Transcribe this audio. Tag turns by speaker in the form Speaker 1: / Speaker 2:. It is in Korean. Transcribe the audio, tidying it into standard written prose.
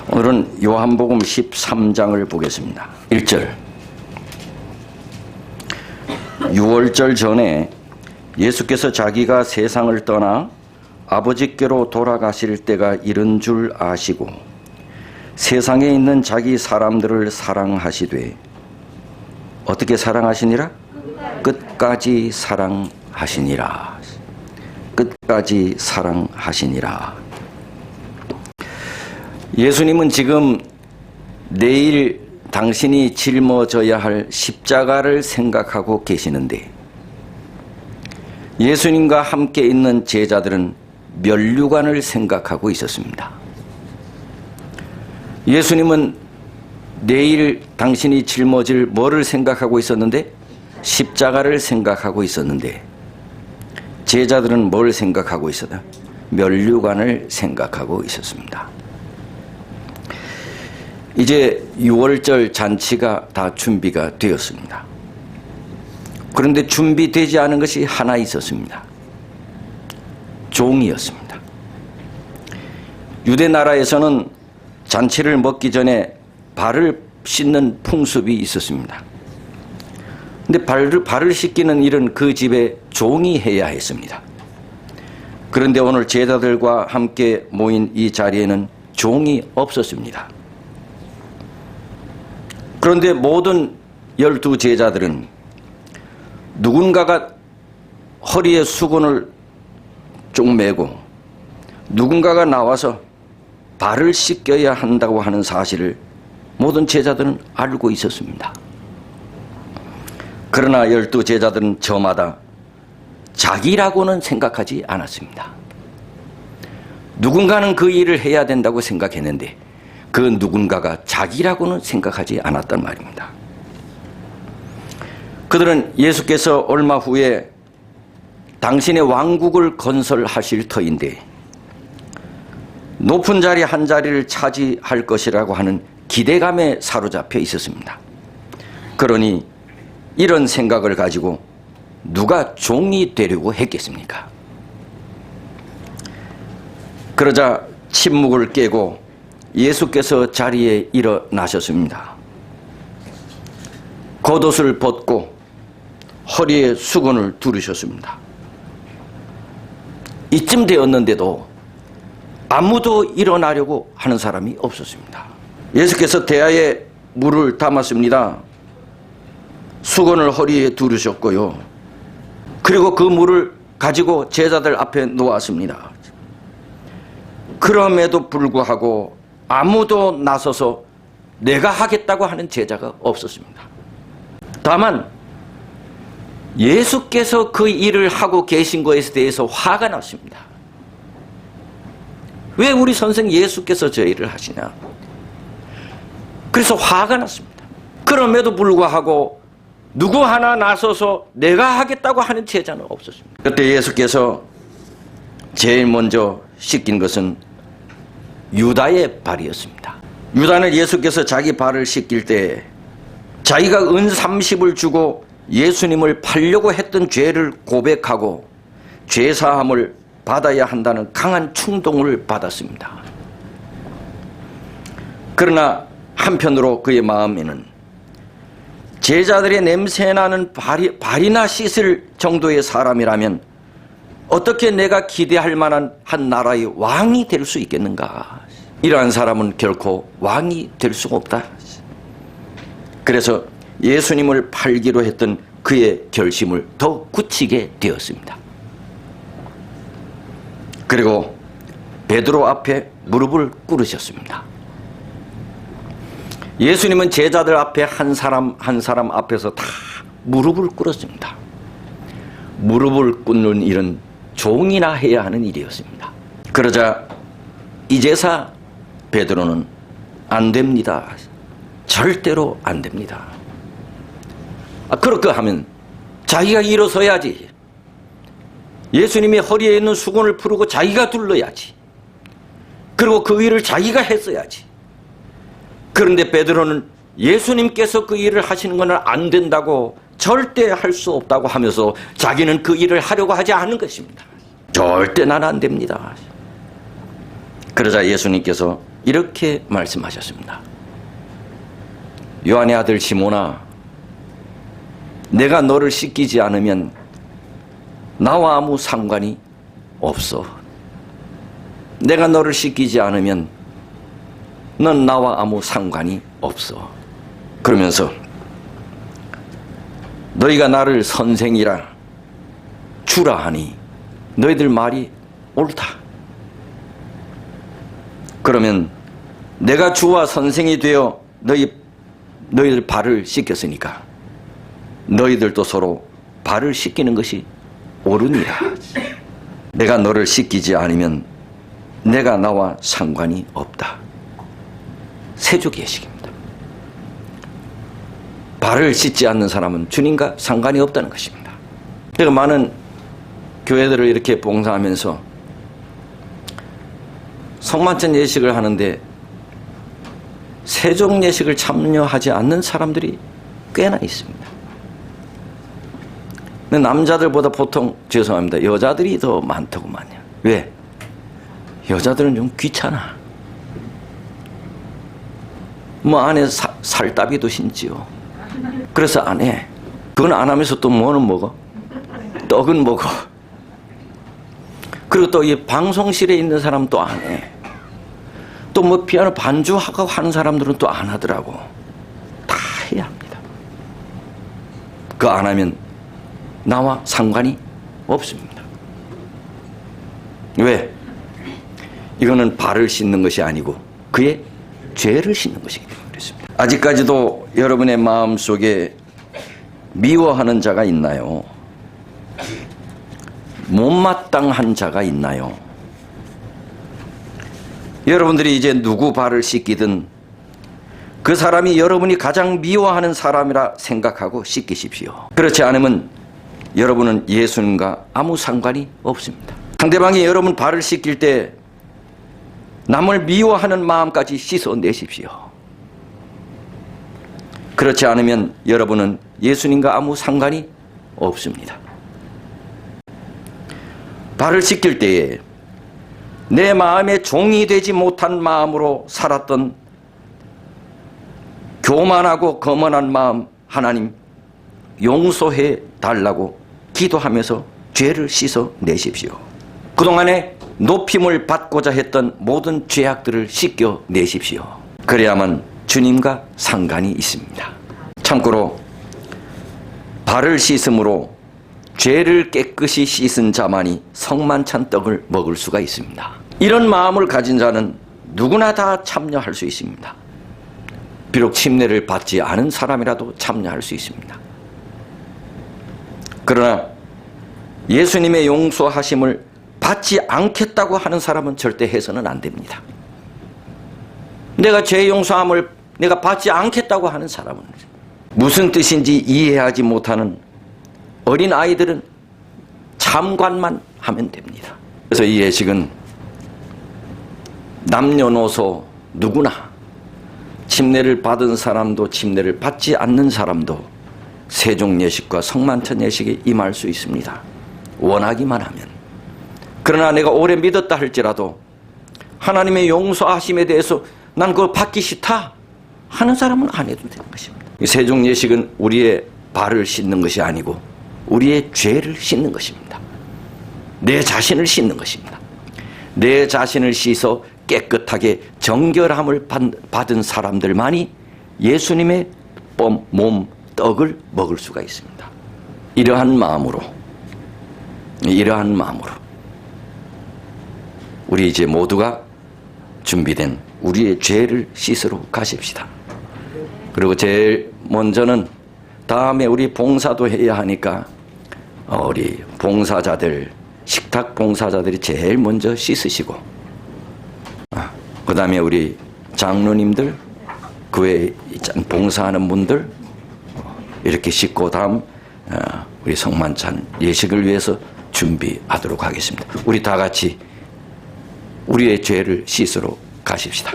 Speaker 1: 오늘은 요한복음 13장을 보겠습니다. 1절. 유월절 전에 예수께서 자기가 세상을 떠나 아버지께로 돌아가실 때가 이른 줄 아시고 세상에 있는 자기 사람들을 사랑하시되 어떻게 사랑하시니라? 끝까지 사랑하시니라. 끝까지 사랑하시니라. 예수님은 지금 내일 당신이 짊어져야 할 십자가를 생각하고 계시는데 예수님과 함께 있는 제자들은 면류관을 생각하고 있었습니다. 예수님은 내일 당신이 짊어질 뭐를 생각하고 있었는데? 십자가를 생각하고 있었는데 제자들은 뭘 생각하고 있었나? 면류관을 생각하고 있었습니다. 이제 6월절 잔치가 다 준비가 되었습니다. 그런데 준비되지 않은 것이 하나 있었습니다. 종이었습니다. 유대 나라에서는 잔치를 먹기 전에 발을 씻는 풍습이 있었습니다. 근데 발을 씻기는 일은 그 집에 종이 해야 했습니다. 그런데 오늘 제자들과 함께 모인 이 자리에는 종이 없었습니다. 그런데 모든 12 제자들은 누군가가 허리에 수건을 쭉 메고 누군가가 나와서 발을 씻겨야 한다고 하는 사실을 모든 제자들은 알고 있었습니다. 그러나 12 제자들은 저마다 자기라고는 생각하지 않았습니다. 누군가는 그 일을 해야 된다고 생각했는데 그 누군가가 자기라고는 생각하지 않았단 말입니다. 그들은 예수께서 얼마 후에 당신의 왕국을 건설하실 터인데 높은 자리 한 자리를 차지할 것이라고 하는 기대감에 사로잡혀 있었습니다. 그러니 이런 생각을 가지고 누가 종이 되려고 했겠습니까? 그러자 침묵을 깨고 예수께서 자리에 일어나셨습니다. 겉옷을 벗고 허리에 수건을 두르셨습니다. 이쯤 되었는데도 아무도 일어나려고 하는 사람이 없었습니다. 예수께서 대야에 물을 담았습니다. 수건을 허리에 두르셨고요. 그리고 그 물을 가지고 제자들 앞에 놓았습니다. 그럼에도 불구하고 아무도 나서서 내가 하겠다고 하는 제자가 없었습니다. 다만 예수께서 그 일을 하고 계신 것에 대해서 화가 났습니다. 왜 우리 선생 예수께서 저 일을 하시냐? 그래서 화가 났습니다. 그럼에도 불구하고 누구 하나 나서서 내가 하겠다고 하는 제자는 없었습니다. 그때 예수께서 제일 먼저 씻긴 것은 유다의 발이었습니다. 유다는 예수께서 자기 발을 씻길 때 자기가 은 30을 주고 예수님을 팔려고 했던 죄를 고백하고 죄사함을 받아야 한다는 강한 충동을 받았습니다. 그러나 한편으로 그의 마음에는 제자들의 냄새나는 발이나 씻을 정도의 사람이라면 어떻게 내가 기대할 만한 한 나라의 왕이 될 수 있겠는가? 이러한 사람은 결코 왕이 될 수가 없다. 그래서 예수님을 팔기로 했던 그의 결심을 더 굳히게 되었습니다. 그리고 베드로 앞에 무릎을 꿇으셨습니다. 예수님은 제자들 앞에 한 사람 한 사람 앞에서 다 무릎을 꿇었습니다. 무릎을 꿇는 일은 종이나 해야 하는 일이었습니다. 그러자 이제사 베드로는 안 됩니다. 절대로 안 됩니다. 그렇게 하면 자기가 일어서야지. 예수님이 허리에 있는 수건을 풀고 자기가 둘러야지. 그리고 그 일을 자기가 했어야지. 그런데 베드로는 예수님께서 그 일을 하시는 것은 안 된다고 절대 할 수 없다고 하면서 자기는 그 일을 하려고 하지 않은 것입니다. 절대 난 안 됩니다. 그러자 예수님께서 이렇게 말씀하셨습니다. 요한의 아들 시몬아, 내가 너를 씻기지 않으면 나와 아무 상관이 없어. 내가 너를 씻기지 않으면 넌 나와 아무 상관이 없어. 그러면서 너희가 나를 선생이라 주라 하니 너희들 말이 옳다. 그러면 내가 주와 선생이 되어 너희들 발을 씻겼으니까 너희들도 서로 발을 씻기는 것이 옳으니라. 내가 너를 씻기지 않으면 내가 나와 상관이 없다. 세조계식입니다. 발을 씻지 않는 사람은 주님과 상관이 없다는 것입니다. 그러니까 많은 교회들을 이렇게 봉사하면서 성만찬 예식을 하는데 세종 예식을 참여하지 않는 사람들이 꽤나 있습니다. 근데 남자들보다 보통, 죄송합니다, 여자들이 더 많더구만요. 왜? 여자들은 좀 귀찮아. 뭐 안에 살따비도 신지요. 그래서 안 해. 그건 안 하면서 또 뭐는 먹어? 떡은 먹어. 그리고 또 이 방송실에 있는 사람 또 안 해. 또 뭐 피아노 반주하고 하는 사람들은 또 안 하더라고. 다 해야 합니다. 그거 안 하면 나와 상관이 없습니다. 왜? 이거는 발을 씻는 것이 아니고 그의 죄를 씻는 것이기 때문에 그렇습니다. 아직까지도 여러분의 마음속에 미워하는 자가 있나요? 못마땅한 자가 있나요? 여러분들이 이제 누구 발을 씻기든 그 사람이 여러분이 가장 미워하는 사람이라 생각하고 씻기십시오. 그렇지 않으면 여러분은 예수님과 아무 상관이 없습니다. 상대방이 여러분 발을 씻길 때 남을 미워하는 마음까지 씻어내십시오. 그렇지 않으면 여러분은 예수님과 아무 상관이 없습니다. 발을 씻길 때에 내 마음에 종이 되지 못한 마음으로 살았던 교만하고 거만한 마음 하나님 용서해 달라고 기도하면서 죄를 씻어내십시오. 그동안에 높임을 받고자 했던 모든 죄악들을 씻겨내십시오. 그래야만 주님과 상관이 있습니다. 참고로 발을 씻음으로 죄를 깨끗이 씻은 자만이 성만찬 떡을 먹을 수가 있습니다. 이런 마음을 가진 자는 누구나 다 참여할 수 있습니다. 비록 침례를 받지 않은 사람이라도 참여할 수 있습니다. 그러나 예수님의 용서하심을 받지 않겠다고 하는 사람은 절대 해서는 안 됩니다. 내가 죄 용서함을 내가 받지 않겠다고 하는 사람은 무슨 뜻인지 이해하지 못하는 어린 아이들은 참관만 하면 됩니다. 그래서 이 예식은 남녀노소 누구나 침례를 받은 사람도 침례를 받지 않는 사람도 세종 예식과 성만찬 예식에 임할 수 있습니다. 원하기만 하면. 그러나 내가 오래 믿었다 할지라도 하나님의 용서하심에 대해서 난 그걸 받기 싫다 하는 사람은 안 해도 되는 것입니다. 세종 예식은 우리의 발을 씻는 것이 아니고 우리의 죄를 씻는 것입니다. 내 자신을 씻는 것입니다. 내 자신을 씻어 깨끗하게 정결함을 받은 사람들만이 예수님의 몸, 떡을 먹을 수가 있습니다. 이러한 마음으로 우리 이제 모두가 준비된 우리의 죄를 씻으러 가십시다. 그리고 제일 먼저는 다음에 우리 봉사도 해야 하니까 우리 봉사자들, 식탁 봉사자들이 제일 먼저 씻으시고 그 다음에 우리 장로님들, 교회 봉사하는 분들 이렇게 씻고 다음 우리 성만찬 예식을 위해서 준비하도록 하겠습니다. 우리 다 같이 우리의 죄를 씻으러 가십시다.